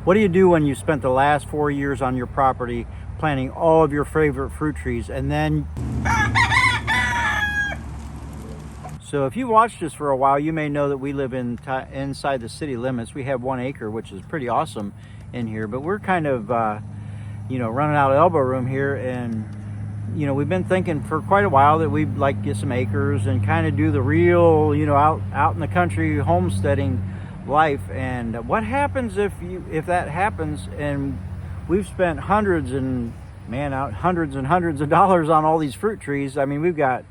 What do you do when you spent the last 4 years on your property planting all of your favorite fruit trees, and then... So if you watched us for a while, you may know that we live inside the city limits. We have 1 acre, which is pretty awesome in here, but we're kind of, running out of elbow room here. And, we've been thinking for quite a while that we'd like to get some acres and kind of do the real, out in the country homesteading life. And what happens if that happens and we've spent hundreds and hundreds of dollars on all these fruit trees? I mean, we've got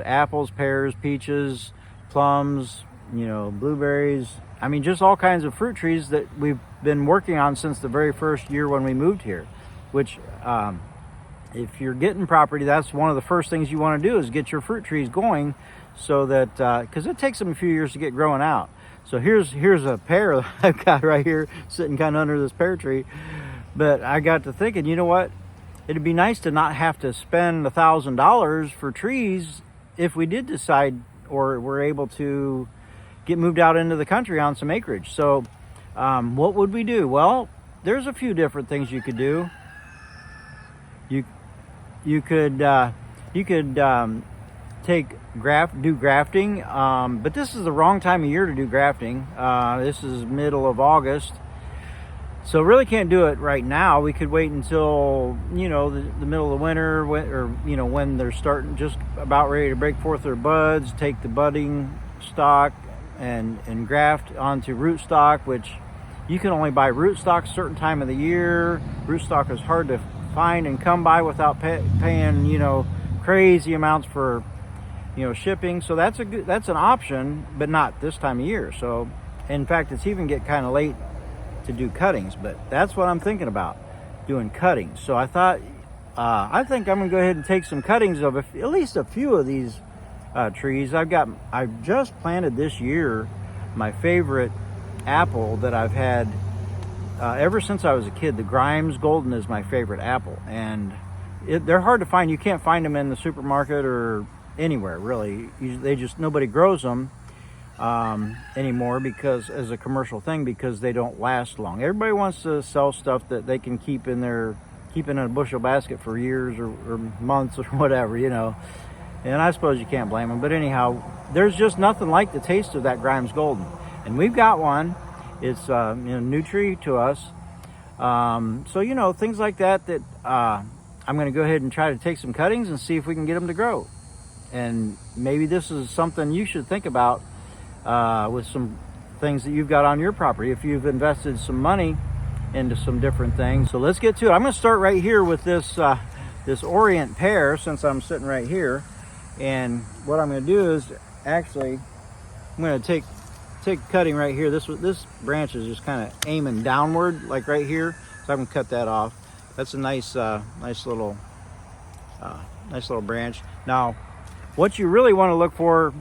apples, pears, peaches, plums, blueberries. I mean, just all kinds of fruit trees that we've been working on since the very first year when we moved here, which, if you're getting property, that's one of the first things you want to do is get your fruit trees going, so that, because it takes them a few years to get growing out. So here's a pear that I've got right here sitting kind of under this pear tree. But I got to thinking, you know what? It'd be nice to not have to spend $1,000 for trees if we did decide or were able to get moved out into the country on some acreage. So what would we do? Well, there's a few different things you could do. You could do grafting, but this is the wrong time of year to do grafting. This is middle of August. So really can't do it right now. We could wait until, the middle of the winter, when they're starting, just about ready to break forth their buds, take the budding stock and graft onto rootstock, which you can only buy rootstock a certain time of the year. Rootstock is hard to find and come by without paying, crazy amounts for, shipping. So that's an option, but not this time of year. So in fact, it's even get kind of late to do cuttings, but that's what I'm thinking about, doing cuttings. So I thought, I think I'm gonna go ahead and take some cuttings of at least a few of these trees. I've just planted this year my favorite apple that I've had ever since I was a kid. The Grimes Golden is my favorite apple, and they're hard to find. You can't find them in the supermarket or anywhere really. Nobody grows them anymore because as a commercial thing, because they don't last long. Everybody wants to sell stuff that they can keep in a bushel basket for years or months or whatever, and I suppose you can't blame them. But anyhow, there's just nothing like the taste of that Grimes Golden, and we've got one. It's new tree to us. So things like that I'm going to go ahead and try to take some cuttings and see if we can get them to grow. And maybe this is something you should think about with some things that you've got on your property, if you've invested some money into some different things. So let's get to it. I'm going to start right here with this Orient pear, since I'm sitting right here. And what I'm going to do is I'm going to take cutting right here. This branch is just kind of aiming downward, like right here. So I'm going to cut that off. That's a nice little branch. Now, what you really want to look for,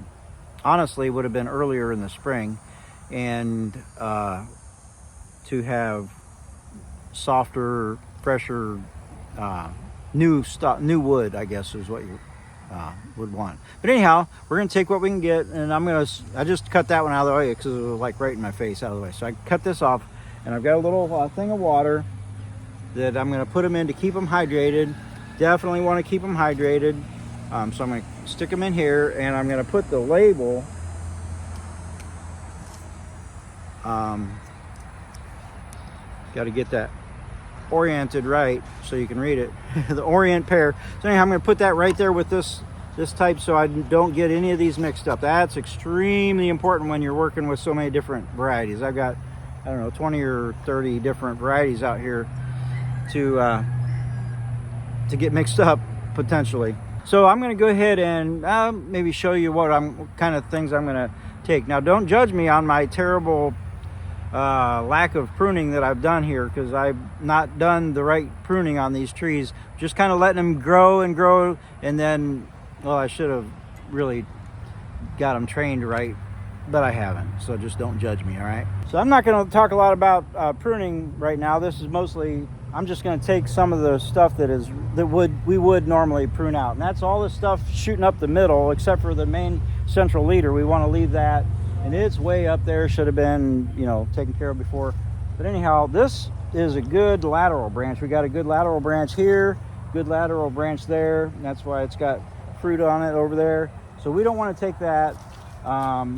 honestly, would have been earlier in the spring, and to have softer, fresher, new wood, I guess, is what you would want. But anyhow, we're going to take what we can get, and I just cut that one out of the way because it was like right in my face, out of the way. So I cut this off, and I've got a little thing of water that I'm going to put them in to keep them hydrated. Definitely want to keep them hydrated. So I'm going to stick them in here, and I'm going to put the label. Got to get that oriented right so you can read it. The Orient pear. So anyhow, I'm going to put that right there with this type, so I don't get any of these mixed up. That's extremely important when you're working with so many different varieties. I've got, 20 or 30 different varieties out here to get mixed up potentially. So I'm going to go ahead and maybe show you what kind of things I'm going to take. Now, don't judge me on my terrible lack of pruning that I've done here, because I've not done the right pruning on these trees. Just kind of letting them grow, and then, well, I should have really got them trained right, but I haven't. So just don't judge me, all right? So I'm not going to talk a lot about pruning right now. This is mostly, I'm just going to take some of the stuff we would normally prune out, and that's all this stuff shooting up the middle, except for the main central leader. We want to leave that, and it's way up there. Should have been, taken care of before. But anyhow, this is a good lateral branch. We got a good lateral branch here, good lateral branch there. And that's why it's got fruit on it over there. So we don't want to take that.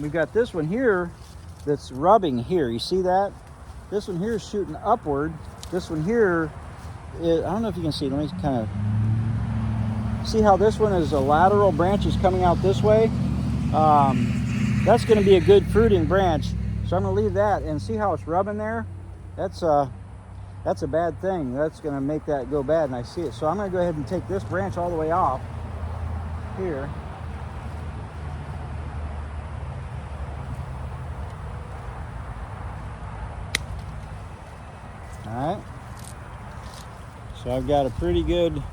We've got this one here that's rubbing here. You see that? This one here is shooting upward. This one here is, I don't know if you can see. Let me kind of see how this one is a lateral branch is coming out this way. That's going to be a good fruiting branch. So I'm going to leave that and see how it's rubbing there. That's a bad thing. That's going to make that go bad, and I see it. So I'm going to go ahead and take this branch all the way off here. All right. So I've got a pretty good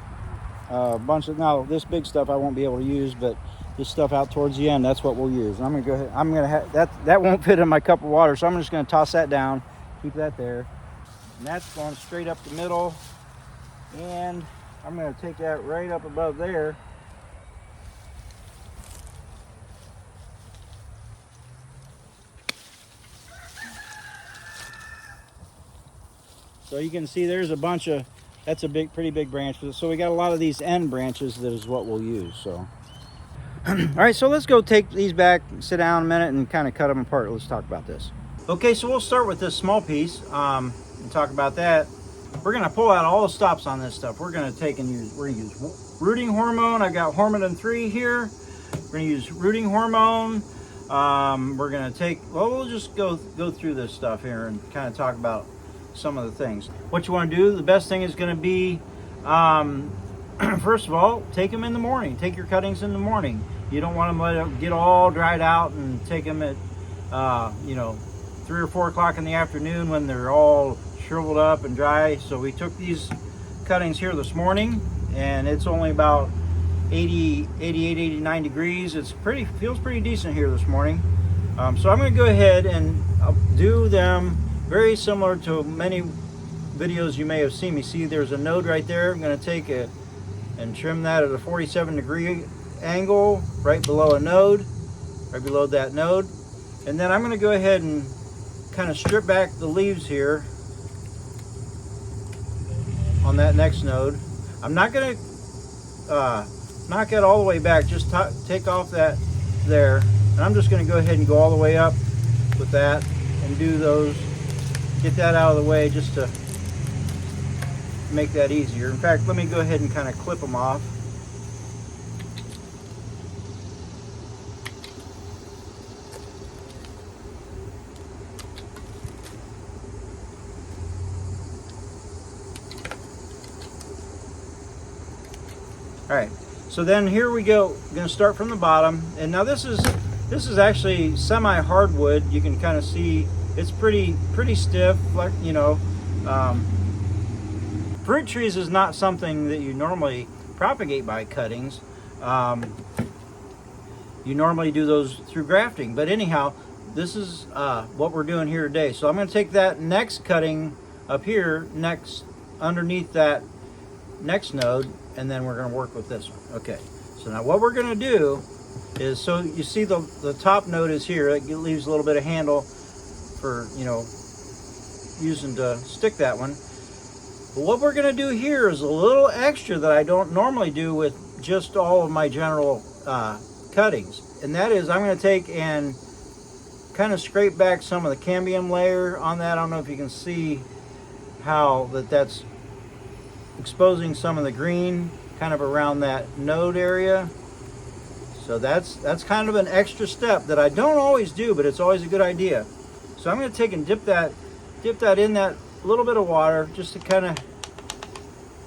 bunch of, now this big stuff I won't be able to use, but this stuff out towards the end, that's what we'll use. I'm gonna go ahead, I'm gonna have, that won't fit in my cup of water, so I'm just gonna toss that down, keep that there. And that's going straight up the middle. And I'm gonna take that right up above there. So you can see there's a bunch of, that's a pretty big branch. So we got a lot of these end branches that is what we'll use, so. All right, so let's go take these back, sit down a minute and kind of cut them apart. Let's talk about this. Okay, so we'll start with this small piece and talk about that. We're gonna pull out all the stops on this stuff. We're gonna use rooting hormone. I got Hormone 3 here. We're gonna use rooting hormone. We're gonna take, well, we'll just go through this stuff here and kind of talk about some of the things. What you want to do, the best thing is going to be, first of all, take them in the morning. Take your cuttings in the morning. You don't want them let it get all dried out and take them at, 3 or 4 o'clock in the afternoon when they're all shriveled up and dry. So we took these cuttings here this morning, and it's only about 88, 89 degrees. Feels pretty decent here this morning. So I'm going to go ahead and do them very similar to many videos you may have seen me. See, there's a node right there. I'm going to take it and trim that at a 47-degree angle right below a node, right below that node. And then I'm going to go ahead and kind of strip back the leaves here on that next node. I'm not going to knock it all the way back, just take off that there. And I'm just going to go ahead and go all the way up with that and do those. Get that out of the way just to make that easier. In fact, let me go ahead and kind of clip them off. All right, so then here we go. I'm going to start from the bottom, and now this is actually semi-hardwood. You can kind of see it's pretty stiff, like, fruit trees is not something that you normally propagate by cuttings. You normally do those through grafting, but anyhow, this is what we're doing here today. So I'm going to take that next cutting up here, underneath that next node, and then we're going to work with this one. Okay, so now what we're going to do is, so you see the top node is here. It leaves a little bit of handle for, using to stick that one. But what we're going to do here is a little extra that I don't normally do with just all of my general cuttings. And that is, I'm going to take and kind of scrape back some of the cambium layer on that. I don't know if you can see how that's exposing some of the green kind of around that node area. So that's kind of an extra step that I don't always do, but it's always a good idea. So I'm going to take and dip that in that little bit of water just to kind of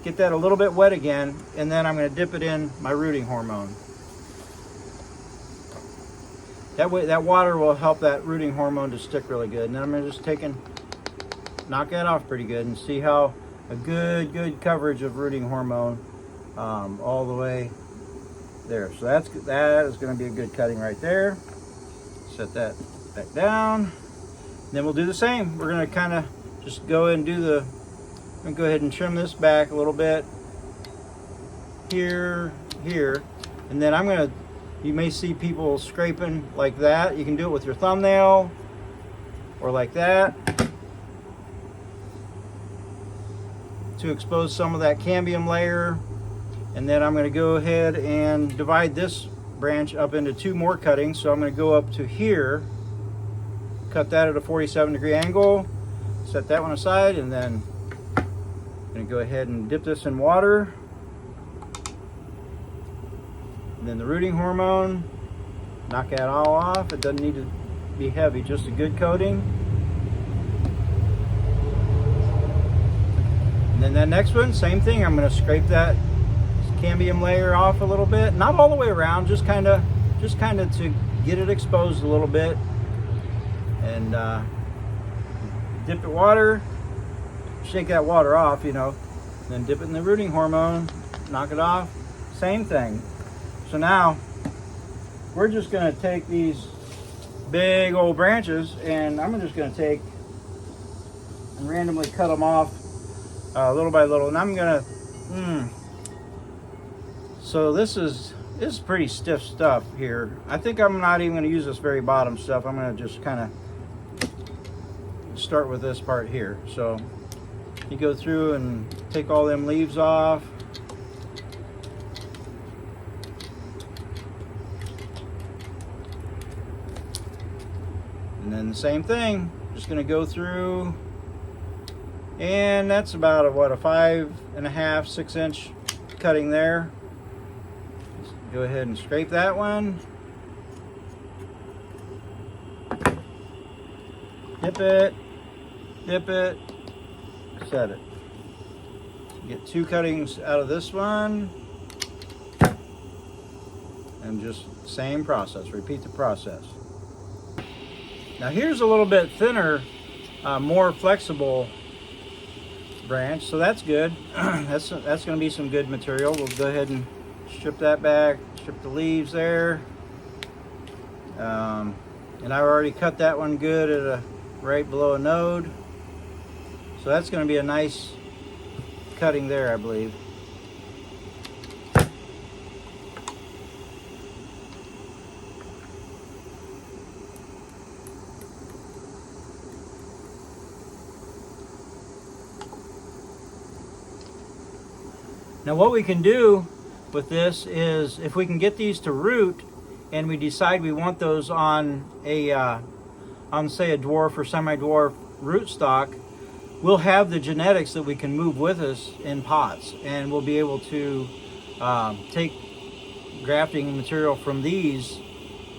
get that a little bit wet again, and then I'm going to dip it in my rooting hormone. That way, that water will help that rooting hormone to stick really good. And then I'm going to just knock that off pretty good and see how a good coverage of rooting hormone all the way there. So that is going to be a good cutting right there. Set that back down. And then we'll do the same. We're going to kind of just go ahead and go ahead and trim this back a little bit here, and then you may see people scraping like that. You can do it with your thumbnail or like that. to expose some of that cambium layer. And then I'm going to go ahead and divide this branch up into 2 more cuttings. So I'm going to go up to here, cut that at a 47-degree angle, set that one aside, and then I'm going to go ahead and dip this in water. And then the rooting hormone, knock that all off. It doesn't need to be heavy, just a good coating. And then that next one, same thing. I'm going to scrape that cambium layer off a little bit, not all the way around, just kind of to get it exposed a little bit. And dip the water, shake that water off, you know, then dip it in the rooting hormone, knock it off, same thing. So now we're just going to take these big old branches, and I'm just going to take and randomly cut them off little by little. And I'm going to so this is pretty stiff stuff here. I think I'm not even going to use this very bottom stuff. I'm going to just kind of start with this part here. So you go through and take all them leaves off. And then the same thing, just going to go through, and that's about a 5.5, 6 inch cutting there. Go ahead and scrape that one. Dip it, set it. Get 2 cuttings out of this one. And just same process, repeat the process. Now here's a little bit thinner, more flexible branch, so that's good. that's going to be some good material. We'll go ahead and strip that back, strip the leaves there. And I've already cut that one good at right below a node. So that's going to be a nice cutting there, I believe. Now what we can do with this is, if we can get these to root and we decide we want those on a say a dwarf or semi-dwarf rootstock, we'll have the genetics that we can move with us in pots, and we'll be able to take grafting material from these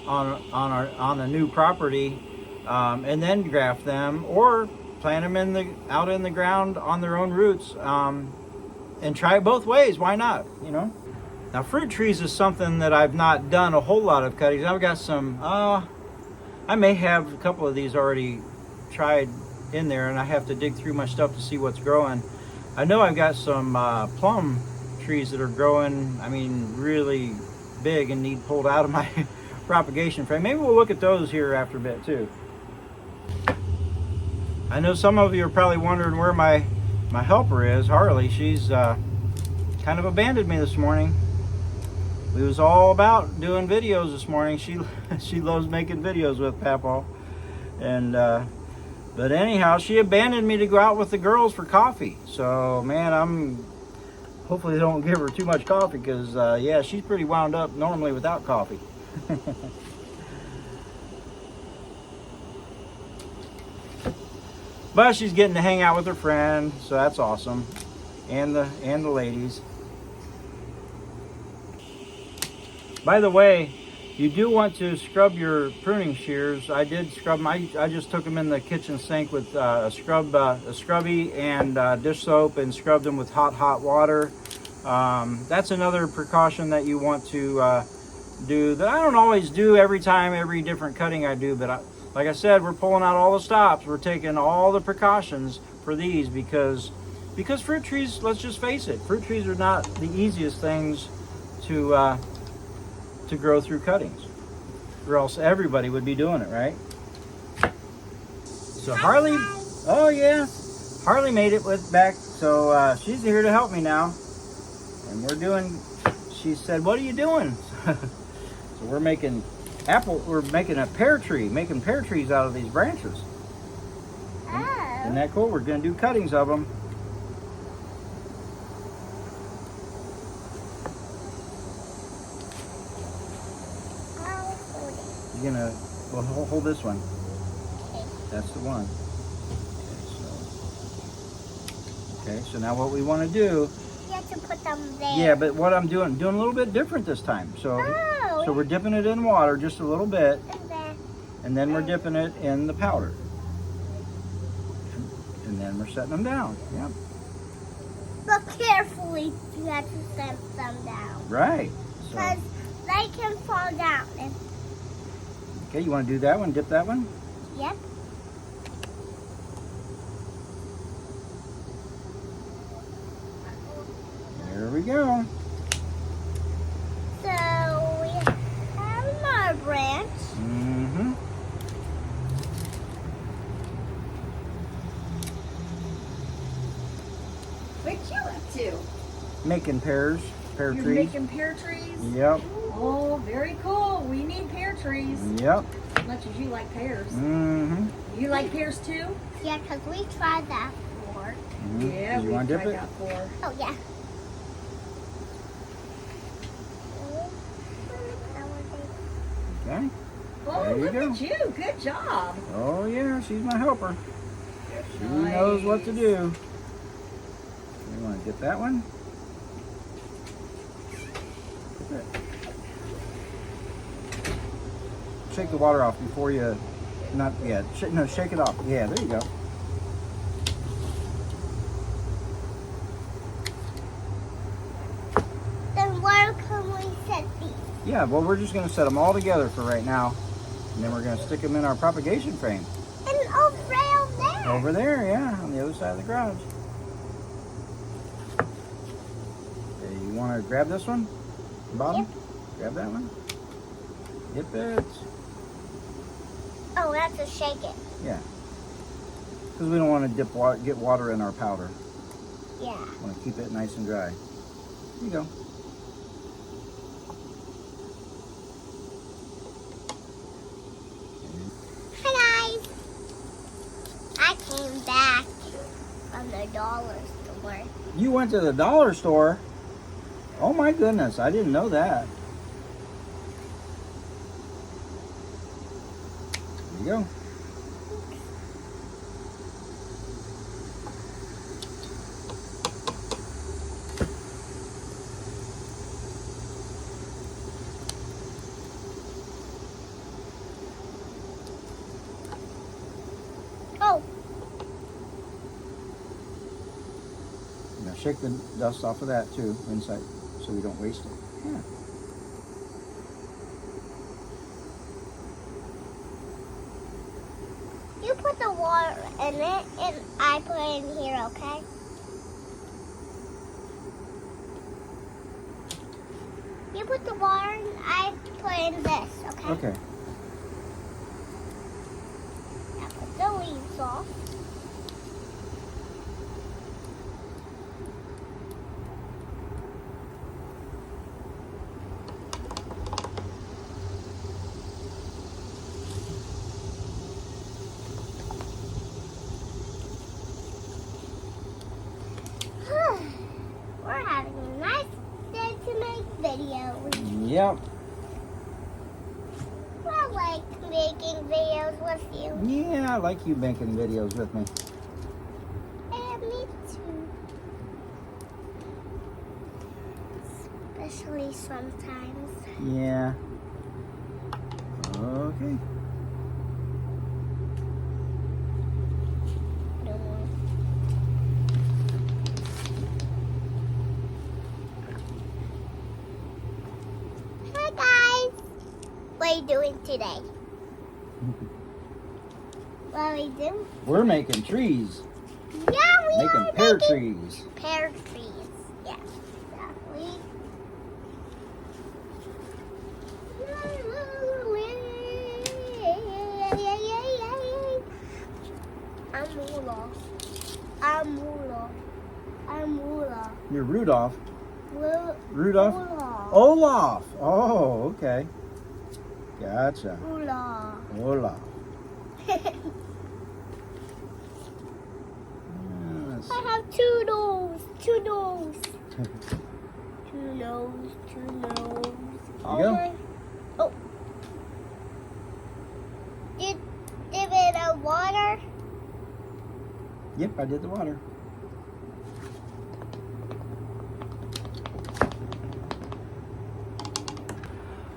on a new property, and then graft them or plant them out in the ground on their own roots. And try it both ways. Why not? You know. Now, fruit trees is something that I've not done a whole lot of cuttings. I've got some. I may have a couple of these already tried in there, and I have to dig through my stuff to see what's growing. I know I've got some plum trees that are growing. I mean, really big and need pulled out of my propagation frame. Maybe we'll look at those here after a bit too. I know some of you are probably wondering where my helper is, Harley. She's kind of abandoned me this morning. We was all about doing videos this morning. She loves making videos with Papaw. And but anyhow, she abandoned me to go out with the girls for coffee. So man, hopefully don't give her too much coffee, because yeah, she's pretty wound up normally without coffee. But she's getting to hang out with her friend, so that's awesome, and the ladies. By the way, you do want to scrub your pruning shears. I did scrub them. I just took them in the kitchen sink with a scrubby and dish soap, and scrubbed them with hot water. That's another precaution that you want to do, that I don't always do every different cutting I do, but like I said, we're pulling out all the stops. We're taking all the precautions for these because fruit trees, let's just face it, fruit trees are not the easiest things to grow through cuttings, or else everybody would be doing it, right? So Harley, oh yeah, Harley made it back, so she's here to help me now, and she said, "What are you doing?" So we're making a pear tree, making pear trees out of these branches. Isn't that cool? We're going to do cuttings of them. You're gonna, well, hold this one. Okay. That's the one. Okay, so now what we want to do. You have to put them there. Yeah, but what I'm doing a little bit different this time. So we're dipping it in water just a little bit, and then we're dipping it in the powder, and then we're setting them down. Yep. But carefully, you have to set them down. Right. Because they can fall down. Okay, you want to do that one? Dip that one? Yep. There we go. So we have our branch. Mm-hmm. What you up to? Making pear You're trees. making pear trees? Yep. Oh, very cool. We need pear trees. Yep. As much as you like pears. Mm-hmm. You like pears too? Yeah, because we tried that before. Mm-hmm. Yeah, You we want to dip tried it? that before. Oh, yeah. Okay. Oh, There you look go. at you. Good job. Oh yeah, she's my helper. She Nice. knows what to do. You want to get that one? Get that. Shake the water off before you, not yet. No, shake it off. Yeah, there you go. Then where can we set these? Yeah, well, we're just going to set them all together for right now, and then we're going to stick them in our propagation frame. And over there. Over there, yeah, on the other side of the garage. Okay, you want to grab this one? The bottom? Yep. Grab that one. Dip it. Oh, we have to shake it. Yeah. Because we don't want to get water in our powder. Yeah. We want to keep it nice and dry. Here you go. Hi, guys. I came back from the dollar store. You went to the dollar store? Oh my goodness, I didn't know that. There you go. Oh, Now shake the dust off of that too, inside, so we don't waste it. Yeah. you put the water in it, and I put it in here, okay? You put the water, and I put in this, okay? Okay. Now put the leaves off. We're having a nice day to make videos. Yep. I like making videos with you. Yeah, I like you making videos with me. And me too. Especially sometimes. Yeah. Okay. No more. Hi guys. What are you doing today? What are we doing? We're making trees. Yeah, we Making are pear making trees. pear trees. Yes, exactly. Amula. You're Rudolph. Rudolph. Rudolph? Olaf. Oh, okay. Gotcha. Olaf. Olaf. Yes. I have two nose. Two nose. Two nose. Two nose. There you go. Oh. Yep, I did the water.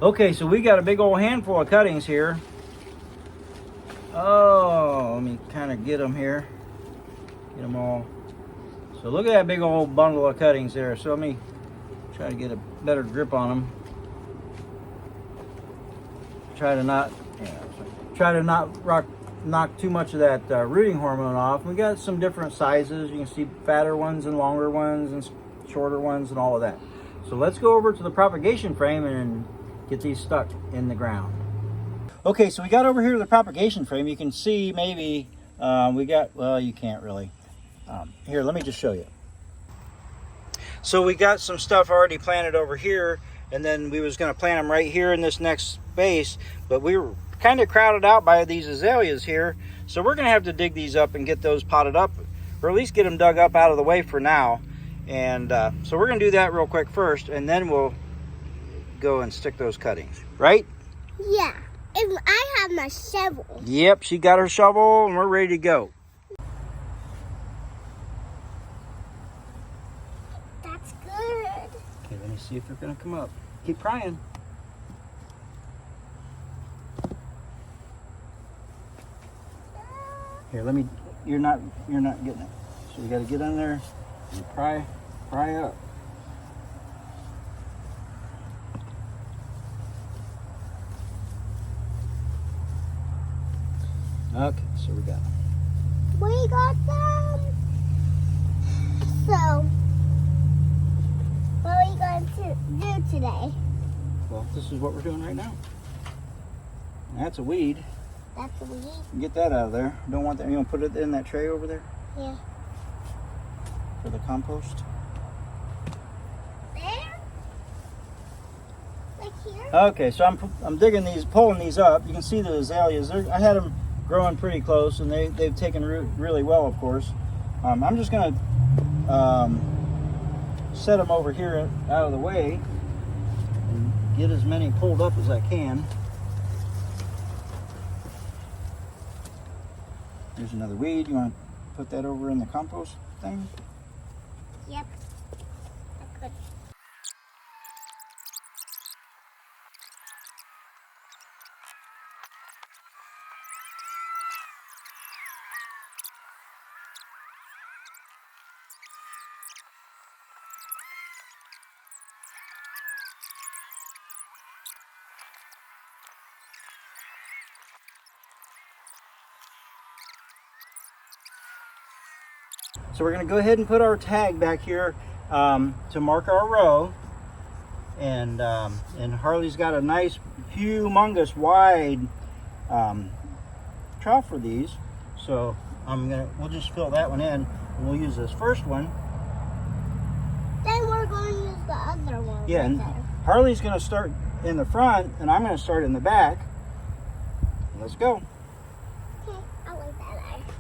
Okay, so we got a big old handful of cuttings here. Oh, let me kind of get them here. Get them all. So look at that big old bundle of cuttings there. So let me try to get a better grip on them. Try to not knock too much of that rooting hormone off. We got some different sizes. You can see fatter ones and longer ones and shorter ones and all of that. So let's go over to the propagation frame and get these stuck in the ground. Okay, so we got over here to the propagation frame. You can see maybe we got, well, you can't really. Here, let me just show you. So we got some stuff already planted over here, and then we was going to plant them right here in this next space, but we were kind of crowded out by these azaleas here, so we're going to have to dig these up and get those potted up, or at least get them dug up out of the way for now. And so we're going to do that real quick first, and then we'll go and stick those cuttings, right? Yeah. And I have my shovel. Yep, she got her shovel, and we're ready to go. That's good. Okay, let me see if they're going to come up. Keep prying. Here, let me. You're not getting it. So you got to get in there and pry up. Okay, so we got them. We got them. So, what are we going to do today? Well, this is what we're doing right now. That's a weed. That's a weed. Get that out of there. Don't want that. You want to put it in that tray over there Yeah. for the compost. There? Like here? Okay, so I'm digging these, pulling these up. You can see the azaleas. I had them growing pretty close, and they've taken root really well, of course. I'm just gonna set them over here out of the way and get as many pulled up as I can. There's another weed. You want to put that over in the compost thing? Yep. I could. So we're going to go ahead and put our tag back here to mark our row. And Harley's got a nice, humongous, wide trough for these. So we'll just fill that one in, and we'll use this first one. Then we're going to use the other one. Yeah, and there. Harley's going to start in the front, and I'm going to start in the back. Let's go. Okay, I'll leave that there.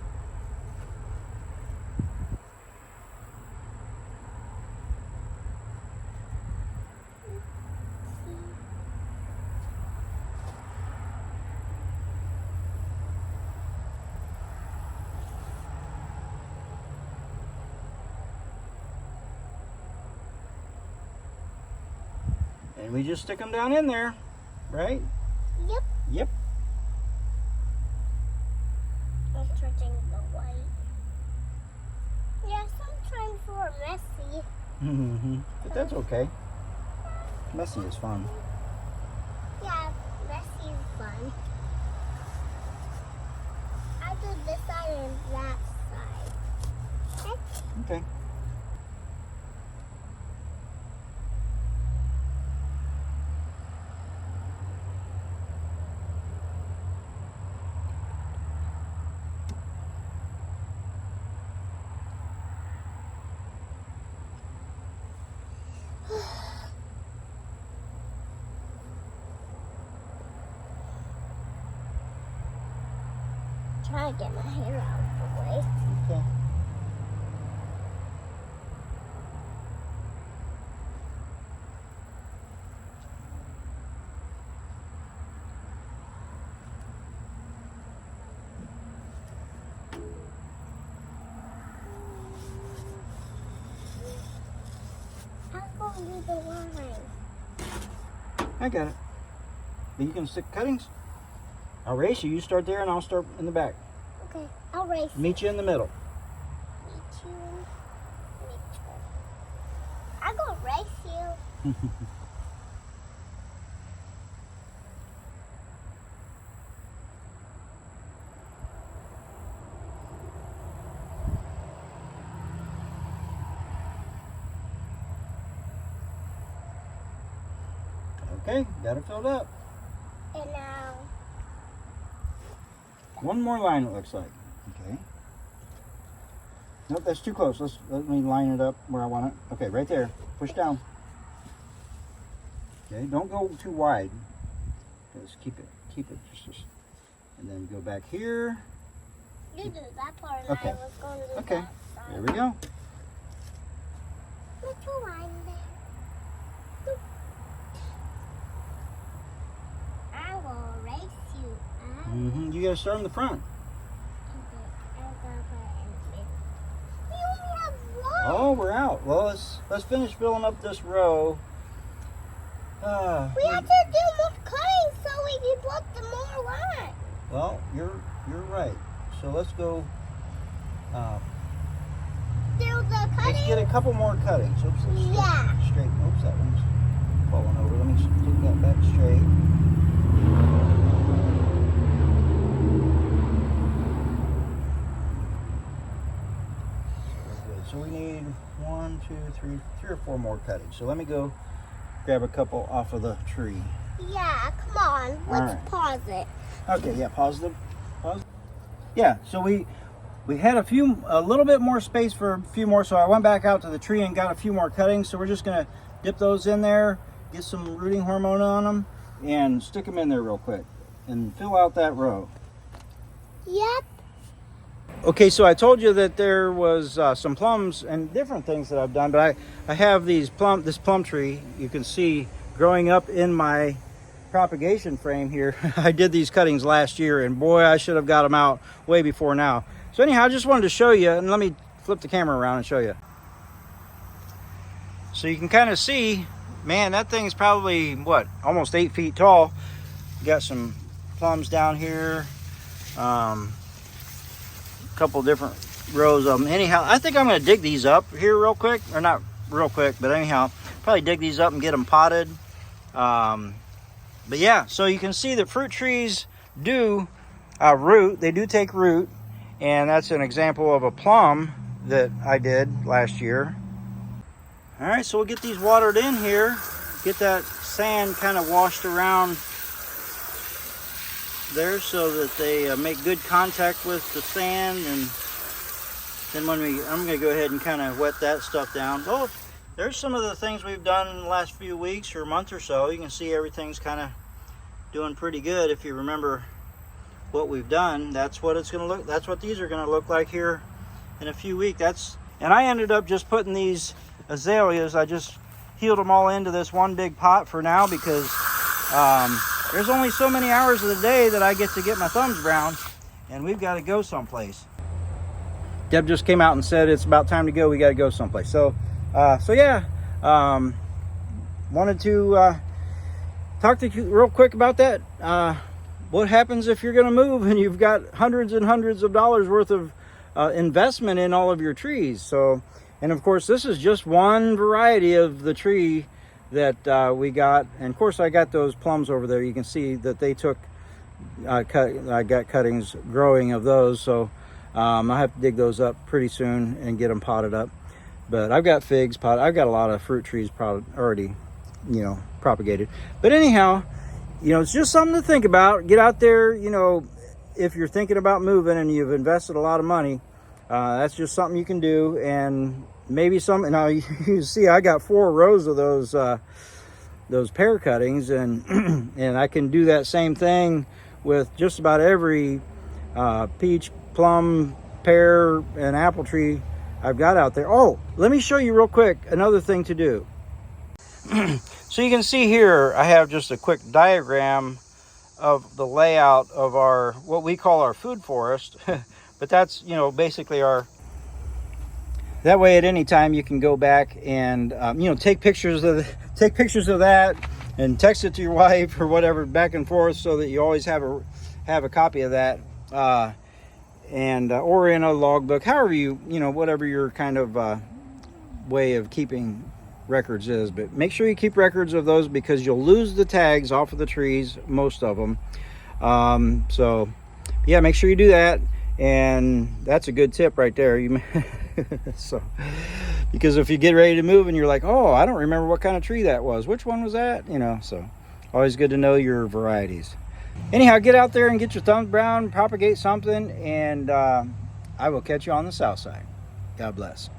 And we just stick them down in there, right? Yep. Yep. I'm touching the white. Yeah, sometimes we're messy. But that's okay. Messy is fun. Yeah, messy is fun. I do this side and that side. Okay? Okay. Try to get my hair out of the way. Okay. do the line. I got it. But you can stick cuttings. I'll race you. You start there and I'll start in the back. Okay, I'll race. Meet you in the middle. Meet you. I'm gonna race you. Okay, got it filled up. And now, One more line, it looks like. Okay. Nope, that's too close. Let me line it up where I want it. Okay, right there. Push down. Okay, don't go too wide. Just keep it just. And then go back here. you do that part, and Okay. I was going to do Okay. that side. There we go. Put your line there. I will race you. You gotta start in the front. You only have one. Oh, we're out. Well, let's finish filling up this row. We have to do more cutting so we can put the more line. Well, you're right. So let's go. Do the Let's cutting. get a couple more cuttings. Oops, that's Yeah. straight. Oops, that one's falling over. Let me get that back straight. Good. So we need 1, 2, 3 or 4 more cuttings. So let me go grab a couple off of the tree. Yeah, come on. Let's right. pause it. Okay, yeah, pause. Yeah, so we had a little bit more space for a few more, so I went back out to the tree and got a few more cuttings. So we're just gonna dip those in there, get some rooting hormone on them, and stick them in there real quick, and fill out that row. Yep. Okay, so I told you that there was some plums and different things that I've done, but I have this plum tree you can see growing up in my propagation frame here. I did these cuttings last year, and boy, I should have got them out way before now. So anyhow, I just wanted to show you, and let me flip the camera around and show you. So you can kind of see, man, that thing's probably, what, almost 8 feet tall. Got some plums down here. Couple different rows of them. Anyhow, I think I'm going to dig these up here real quick, or not real quick, but anyhow, probably dig these up and get them potted. But yeah, so you can see that fruit trees do root. They do take root, and that's an example of a plum that I did last year. All right, so we'll get these watered in here, get that sand kind of washed around there so that they make good contact with the sand, and then I'm going to go ahead and kind of wet that stuff down. Oh, there's some of the things we've done in the last few weeks or month or so. You can see everything's kind of doing pretty good. If you remember what we've done, that's what it's going to look. That's what these are going to look like here in a few weeks. And I ended up just putting these azaleas. I just healed them all into this one big pot for now because there's only so many hours of the day that I get to get my thumbs brown, and we've got to go someplace. Deb just came out and said it's about time to go. We got to go someplace. So yeah, wanted to talk to you real quick about that. What happens if you're going to move and you've got hundreds and hundreds of dollars worth of investment in all of your trees? So, and of course, this is just one variety of the tree that we got. And of course, I got those plums over there. You can see that they took I got cuttings growing of those. So I have to dig those up pretty soon and get them potted up. But I've got figs potted. I've got a lot of fruit trees already, propagated. But anyhow, it's just something to think about. Get out there, if you're thinking about moving and you've invested a lot of money, that's just something you can do. And maybe now you see I got 4 rows of those pear cuttings, and and I can do that same thing with just about every peach, plum, pear, and apple tree I've got out there. Oh, let me show you real quick another thing to do. So you can see here I have just a quick diagram of the layout of what we call our food forest. But that's basically That way, at any time, you can go back and take pictures of that and text it to your wife or whatever back and forth, so that you always have a copy of that, or in a logbook, however whatever your kind of way of keeping records is. But make sure you keep records of those, because you'll lose the tags off of the trees, most of them. So yeah, make sure you do that. And that's a good tip right there. So, because if you get ready to move and you're like, oh, I don't remember what kind of tree that was, which one was that, so always good to know your varieties. Anyhow, get out there and get your thumbs brown, propagate something, and I will catch you on the south side. God bless.